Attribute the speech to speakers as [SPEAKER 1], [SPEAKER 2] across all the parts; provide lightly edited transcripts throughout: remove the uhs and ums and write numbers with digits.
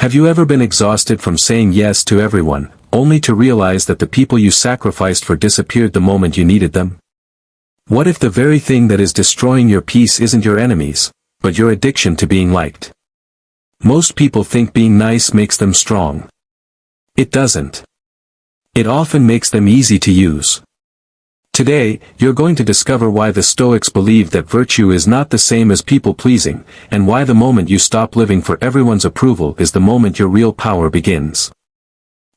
[SPEAKER 1] Have you ever been exhausted from saying yes to everyone, only to realize that the people you sacrificed for disappeared the moment you needed them? What if the very thing that is destroying your peace isn't your enemies, but your addiction to being liked? Most people think being nice makes them strong. It doesn't. It often makes them easy to use. Today, you're going to discover why the Stoics believe that virtue is not the same as people-pleasing, and why the moment you stop living for everyone's approval is the moment your real power begins.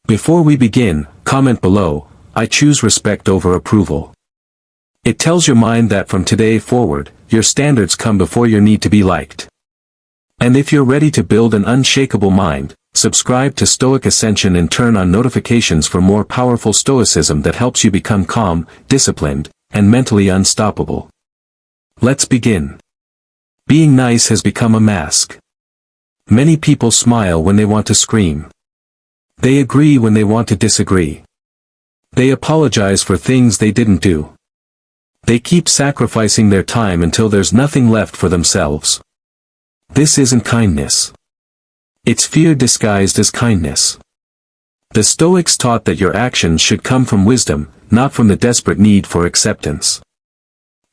[SPEAKER 1] Before we begin, comment below, "I choose respect over approval." It tells your mind that from today forward, your standards come before your need to be liked. And if you're ready to build an unshakable mind, subscribe to Stoic Ascension and turn on notifications for more powerful Stoicism that helps you become calm, disciplined, and mentally unstoppable. Let's begin. Being nice has become a mask. Many people smile when they want to scream. They agree when they want to disagree. They apologize for things they didn't do. They keep sacrificing their time until there's nothing left for themselves. This isn't kindness. It's fear disguised as kindness. The Stoics taught that your actions should come from wisdom, not from the desperate need for acceptance.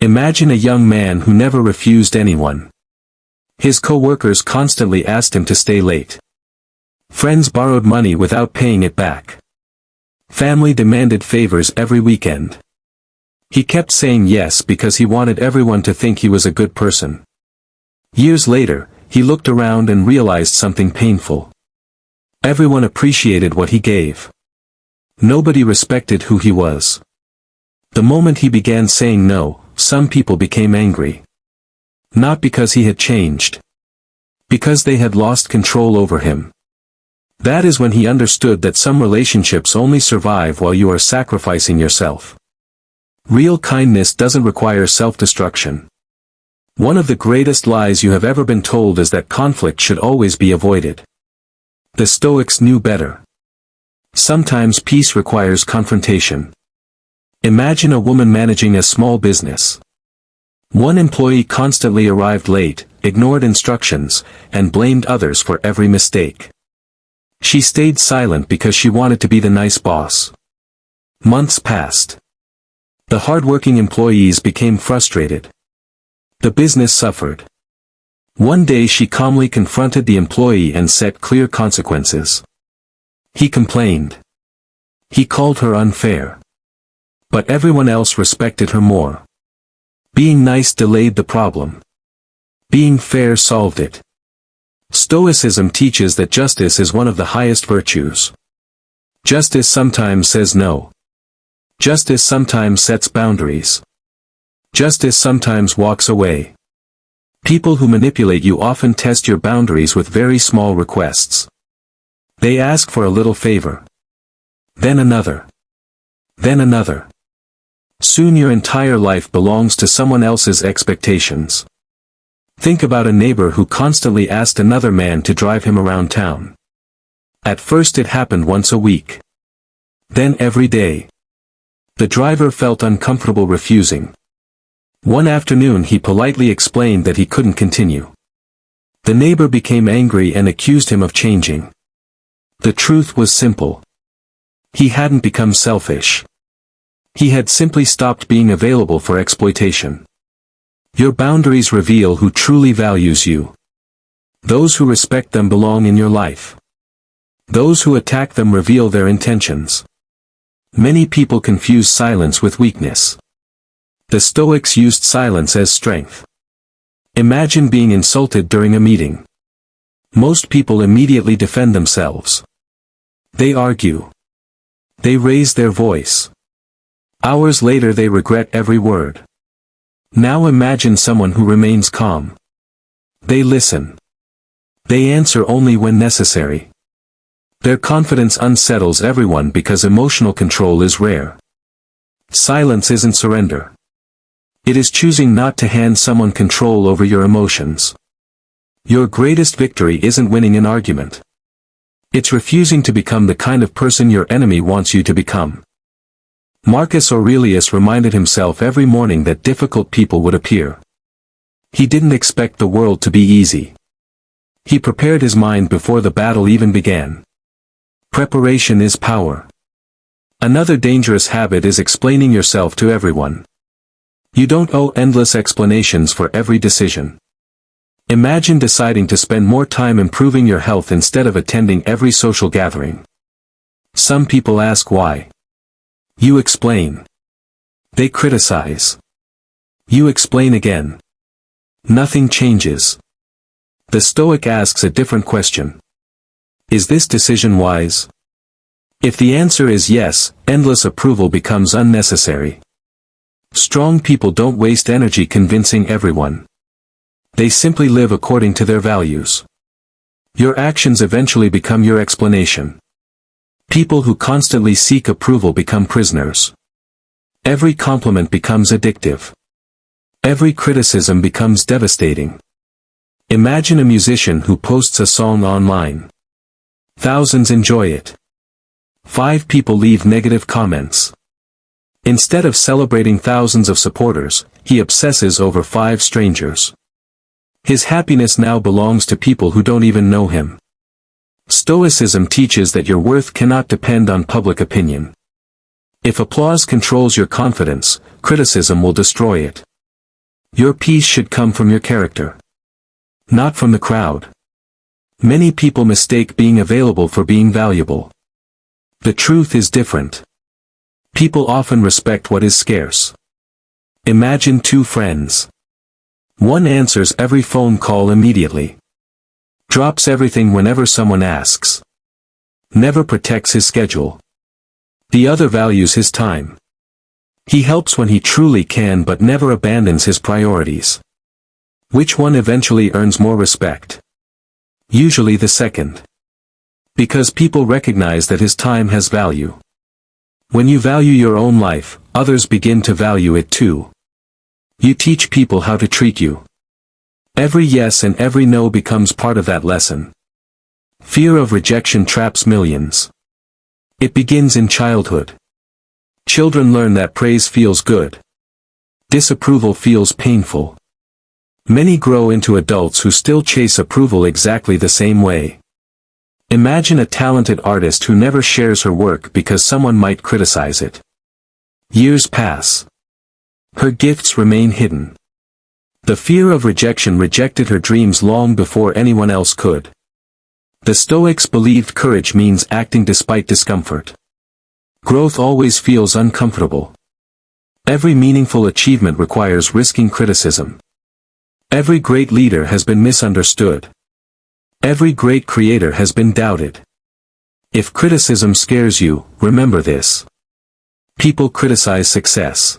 [SPEAKER 1] Imagine a young man who never refused anyone. His co-workers constantly asked him to stay late. Friends borrowed money without paying it back. Family demanded favors every weekend. He kept saying yes because he wanted everyone to think he was a good person. Years later, he looked around and realized something painful. Everyone appreciated what he gave. Nobody respected who he was. The moment he began saying no, some people became angry. Not because he had changed. Because they had lost control over him. That is when he understood that some relationships only survive while you are sacrificing yourself. Real kindness doesn't require self-destruction. One of the greatest lies you have ever been told is that conflict should always be avoided. The Stoics knew better. Sometimes peace requires confrontation. Imagine a woman managing a small business. One employee constantly arrived late, ignored instructions, and blamed others for every mistake. She stayed silent because she wanted to be the nice boss. Months passed. The hard-working employees became frustrated. The business suffered. One day she calmly confronted the employee and set clear consequences. He complained. He called her unfair. But everyone else respected her more. Being nice delayed the problem. Being fair solved it. Stoicism teaches that justice is one of the highest virtues. Justice sometimes says no. Justice sometimes sets boundaries. Justice sometimes walks away. People who manipulate you often test your boundaries with very small requests. They ask for a little favor. Then another. Then another. Soon your entire life belongs to someone else's expectations. Think about a neighbor who constantly asked another man to drive him around town. At first it happened once a week. Then every day. The driver felt uncomfortable refusing. One afternoon he politely explained that he couldn't continue. The neighbor became angry and accused him of changing. The truth was simple. He hadn't become selfish. He had simply stopped being available for exploitation. Your boundaries reveal who truly values you. Those who respect them belong in your life. Those who attack them reveal their intentions. Many people confuse silence with weakness. The Stoics used silence as strength. Imagine being insulted during a meeting. Most people immediately defend themselves. They argue. They raise their voice. Hours later they regret every word. Now imagine someone who remains calm. They listen. They answer only when necessary. Their confidence unsettles everyone because emotional control is rare. Silence isn't surrender. It is choosing not to hand someone control over your emotions. Your greatest victory isn't winning an argument. It's refusing to become the kind of person your enemy wants you to become. Marcus Aurelius reminded himself every morning that difficult people would appear. He didn't expect the world to be easy. He prepared his mind before the battle even began. Preparation is power. Another dangerous habit is explaining yourself to everyone. You don't owe endless explanations for every decision. Imagine deciding to spend more time improving your health instead of attending every social gathering. Some people ask why. You explain. They criticize. You explain again. Nothing changes. The Stoic asks a different question. Is this decision wise? If the answer is yes, endless approval becomes unnecessary. Strong people don't waste energy convincing everyone. They simply live according to their values. Your actions eventually become your explanation. People who constantly seek approval become prisoners. Every compliment becomes addictive. Every criticism becomes devastating. Imagine a musician who posts a song online. Thousands enjoy it. 5 people leave negative comments. Instead of celebrating thousands of supporters, he obsesses over 5 strangers. His happiness now belongs to people who don't even know him. Stoicism teaches that your worth cannot depend on public opinion. If applause controls your confidence, criticism will destroy it. Your peace should come from your character, not from the crowd. Many people mistake being available for being valuable. The truth is different. People often respect what is scarce. Imagine 2 friends. One answers every phone call immediately. Drops everything whenever someone asks. Never protects his schedule. The other values his time. He helps when he truly can but never abandons his priorities. Which one eventually earns more respect? Usually the second. Because people recognize that his time has value. When you value your own life, others begin to value it too. You teach people how to treat you. Every yes and every no becomes part of that lesson. Fear of rejection traps millions. It begins in childhood. Children learn that praise feels good. Disapproval feels painful. Many grow into adults who still chase approval exactly the same way. Imagine a talented artist who never shares her work because someone might criticize it. Years pass. Her gifts remain hidden. The fear of rejection rejected her dreams long before anyone else could. The Stoics believed courage means acting despite discomfort. Growth always feels uncomfortable. Every meaningful achievement requires risking criticism. Every great leader has been misunderstood. Every great creator has been doubted. If criticism scares you, remember this. People criticize success.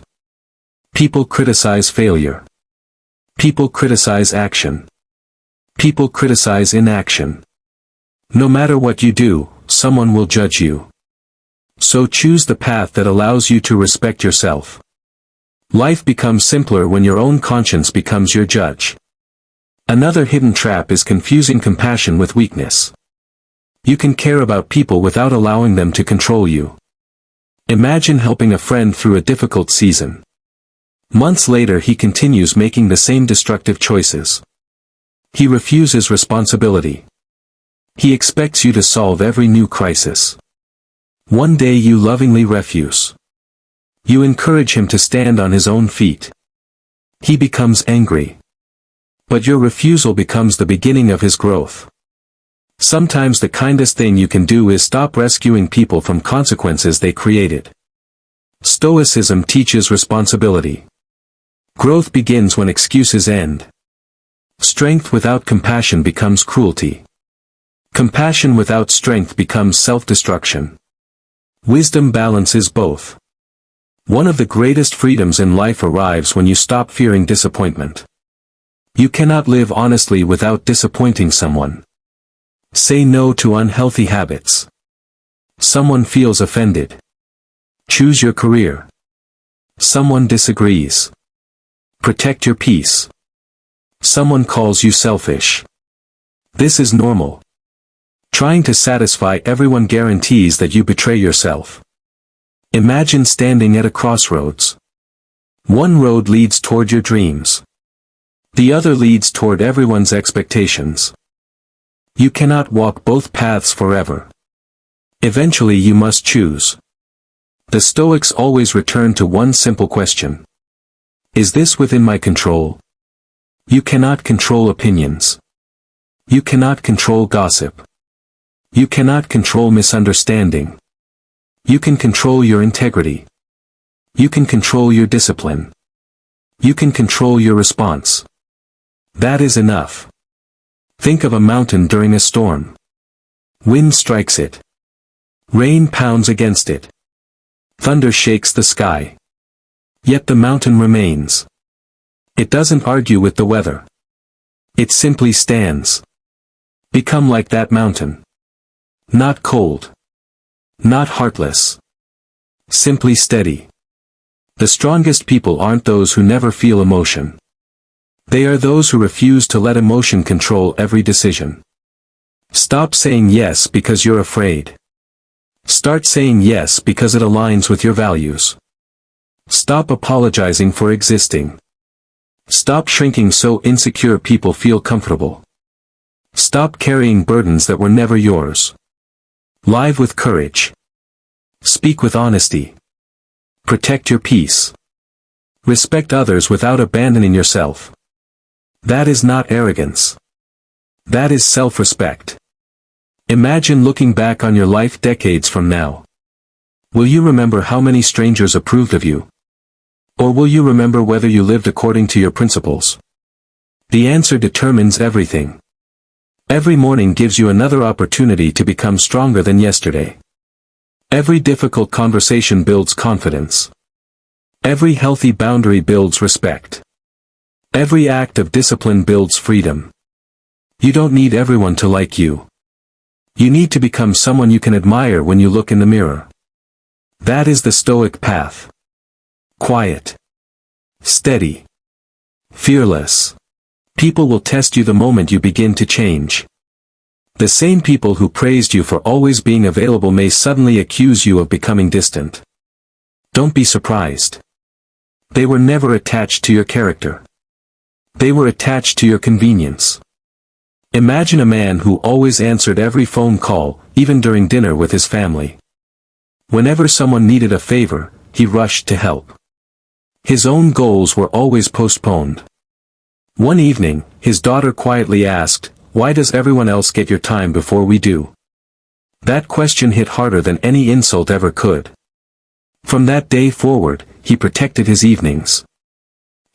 [SPEAKER 1] People criticize failure. People criticize action. People criticize inaction. No matter what you do, someone will judge you. So choose the path that allows you to respect yourself. Life becomes simpler when your own conscience becomes your judge. Another hidden trap is confusing compassion with weakness. You can care about people without allowing them to control you. Imagine helping a friend through a difficult season. Months later he continues making the same destructive choices. He refuses responsibility. He expects you to solve every new crisis. One day you lovingly refuse. You encourage him to stand on his own feet. He becomes angry. But your refusal becomes the beginning of his growth. Sometimes the kindest thing you can do is stop rescuing people from consequences they created. Stoicism teaches responsibility. Growth begins when excuses end. Strength without compassion becomes cruelty. Compassion without strength becomes self-destruction. Wisdom balances both. One of the greatest freedoms in life arrives when you stop fearing disappointment. You cannot live honestly without disappointing someone. Say no to unhealthy habits. Someone feels offended. Choose your career. Someone disagrees. Protect your peace. Someone calls you selfish. This is normal. Trying to satisfy everyone guarantees that you betray yourself. Imagine standing at a crossroads. One road leads toward your dreams. The other leads toward everyone's expectations. You cannot walk both paths forever. Eventually you must choose. The Stoics always return to one simple question. Is this within my control? You cannot control opinions. You cannot control gossip. You cannot control misunderstanding. You can control your integrity. You can control your discipline. You can control your response. That is enough. Think of a mountain during a storm. Wind strikes it. Rain pounds against it. Thunder shakes the sky. Yet the mountain remains. It doesn't argue with the weather. It simply stands. Become like that mountain. Not cold. Not heartless. Simply steady. The strongest people aren't those who never feel emotion. They are those who refuse to let emotion control every decision. Stop saying yes because you're afraid. Start saying yes because it aligns with your values. Stop apologizing for existing. Stop shrinking so insecure people feel comfortable. Stop carrying burdens that were never yours. Live with courage. Speak with honesty. Protect your peace. Respect others without abandoning yourself. That is not arrogance. That is self-respect. Imagine looking back on your life decades from now. Will you remember how many strangers approved of you? Or will you remember whether you lived according to your principles? The answer determines everything. Every morning gives you another opportunity to become stronger than yesterday. Every difficult conversation builds confidence. Every healthy boundary builds respect. Every act of discipline builds freedom. You don't need everyone to like you. You need to become someone you can admire when you look in the mirror. That is the Stoic path. Quiet. Steady. Fearless. People will test you the moment you begin to change. The same people who praised you for always being available may suddenly accuse you of becoming distant. Don't be surprised. They were never attached to your character. They were attached to your convenience. Imagine a man who always answered every phone call, even during dinner with his family. Whenever someone needed a favor, he rushed to help. His own goals were always postponed. One evening, his daughter quietly asked, "Why does everyone else get your time before we do?" That question hit harder than any insult ever could. From that day forward, he protected his evenings.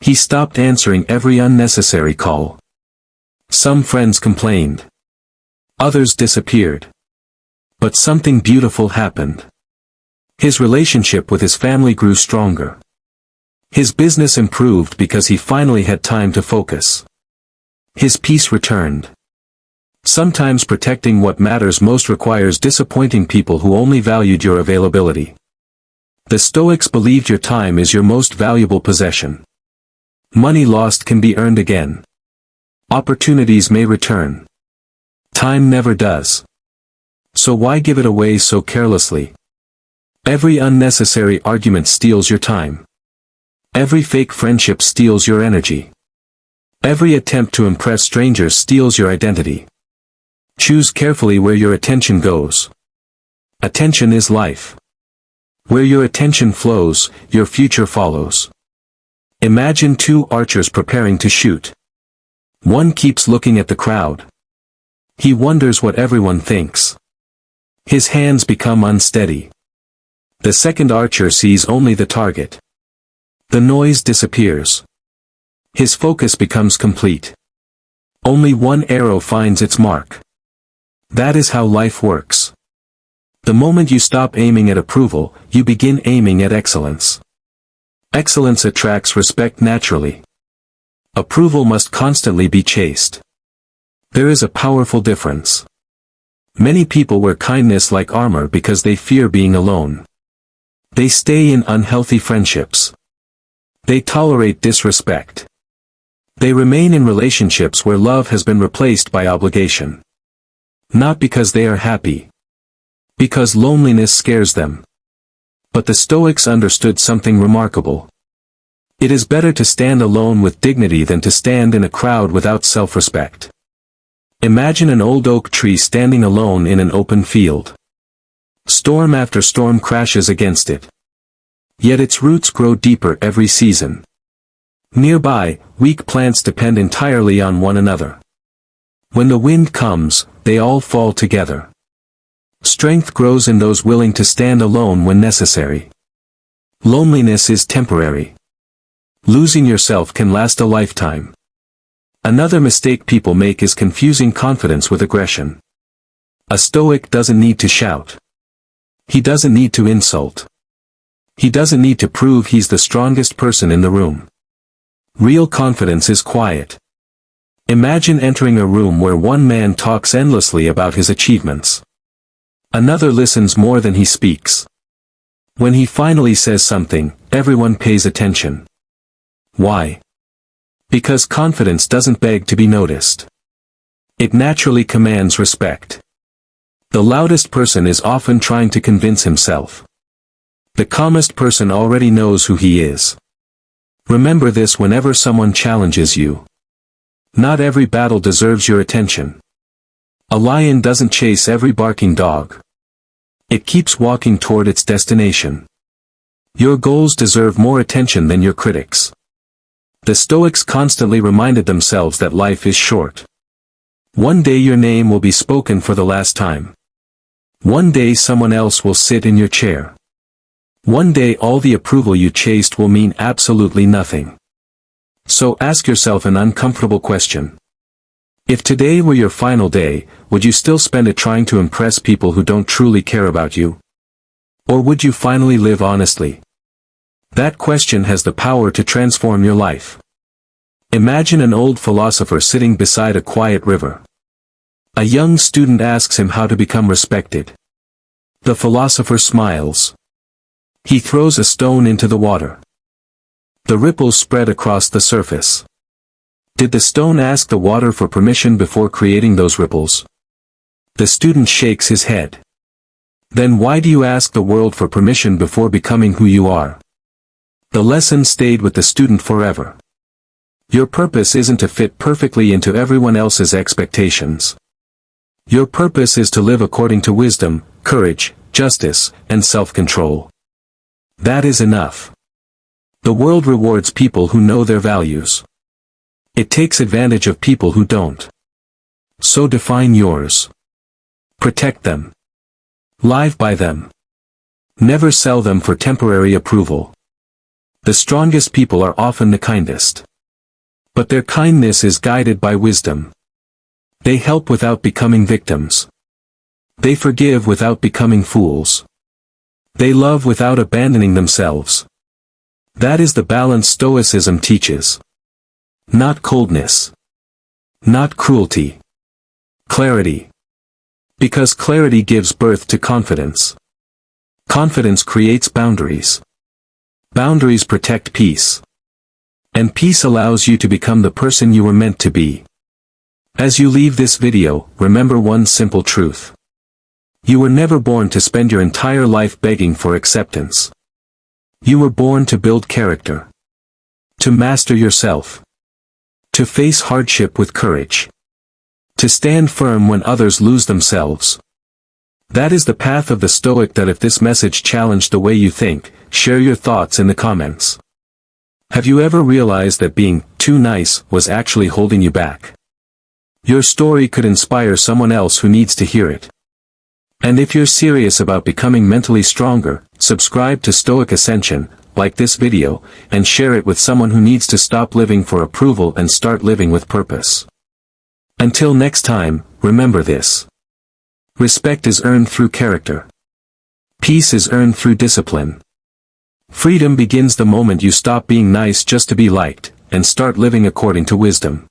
[SPEAKER 1] He stopped answering every unnecessary call. Some friends complained. Others disappeared. But something beautiful happened. His relationship with his family grew stronger. His business improved because he finally had time to focus. His peace returned. Sometimes protecting what matters most requires disappointing people who only valued your availability. The Stoics believed your time is your most valuable possession. Money lost can be earned again. Opportunities may return. Time never does. So why give it away so carelessly? Every unnecessary argument steals your time. Every fake friendship steals your energy. Every attempt to impress strangers steals your identity. Choose carefully where your attention goes. Attention is life. Where your attention flows, your future follows. Imagine two archers preparing to shoot. One keeps looking at the crowd. He wonders what everyone thinks. His hands become unsteady. The second archer sees only the target. The noise disappears. His focus becomes complete. Only one arrow finds its mark. That is how life works. The moment you stop aiming at approval, you begin aiming at excellence. Excellence attracts respect naturally. Approval must constantly be chased. There is a powerful difference. Many people wear kindness like armor because they fear being alone. They stay in unhealthy friendships. They tolerate disrespect. They remain in relationships where love has been replaced by obligation. Not because they are happy. Because loneliness scares them. But the Stoics understood something remarkable. It is better to stand alone with dignity than to stand in a crowd without self-respect. Imagine an old oak tree standing alone in an open field. Storm after storm crashes against it. Yet its roots grow deeper every season. Nearby, weak plants depend entirely on one another. When the wind comes, they all fall together. Strength grows in those willing to stand alone when necessary. Loneliness is temporary. Losing yourself can last a lifetime. Another mistake people make is confusing confidence with aggression. A Stoic doesn't need to shout. He doesn't need to insult. He doesn't need to prove he's the strongest person in the room. Real confidence is quiet. Imagine entering a room where one man talks endlessly about his achievements. Another listens more than he speaks. When he finally says something, everyone pays attention. Why? Because confidence doesn't beg to be noticed. It naturally commands respect. The loudest person is often trying to convince himself. The calmest person already knows who he is. Remember this whenever someone challenges you. Not every battle deserves your attention. A lion doesn't chase every barking dog. It keeps walking toward its destination. Your goals deserve more attention than your critics. The Stoics constantly reminded themselves that life is short. One day your name will be spoken for the last time. One day someone else will sit in your chair. One day all the approval you chased will mean absolutely nothing. So ask yourself an uncomfortable question. If today were your final day, would you still spend it trying to impress people who don't truly care about you? Or would you finally live honestly? That question has the power to transform your life. Imagine an old philosopher sitting beside a quiet river. A young student asks him how to become respected. The philosopher smiles. He throws a stone into the water. The ripples spread across the surface. Did the stone ask the water for permission before creating those ripples? The student shakes his head. Then why do you ask the world for permission before becoming who you are? The lesson stayed with the student forever. Your purpose isn't to fit perfectly into everyone else's expectations. Your purpose is to live according to wisdom, courage, justice, and self-control. That is enough. The world rewards people who know their values. It takes advantage of people who don't. So define yours. Protect them. Live by them. Never sell them for temporary approval. The strongest people are often the kindest. But their kindness is guided by wisdom. They help without becoming victims. They forgive without becoming fools. They love without abandoning themselves. That is the balance Stoicism teaches. Not coldness. Not cruelty. Clarity. Because clarity gives birth to confidence. Confidence creates boundaries. Boundaries protect peace. And peace allows you to become the person you were meant to be. As you leave this video, remember one simple truth. You were never born to spend your entire life begging for acceptance. You were born to build character. To master yourself. To face hardship with courage. To stand firm when others lose themselves. That is the path of the Stoic. That if this message challenged the way you think, share your thoughts in the comments. Have you ever realized that being too nice was actually holding you back? Your story could inspire someone else who needs to hear it. And if you're serious about becoming mentally stronger, subscribe to Stoic Ascension, like this video, and share it with someone who needs to stop living for approval and start living with purpose. Until next time, remember this. Respect is earned through character. Peace is earned through discipline. Freedom begins the moment you stop being nice just to be liked, and start living according to wisdom.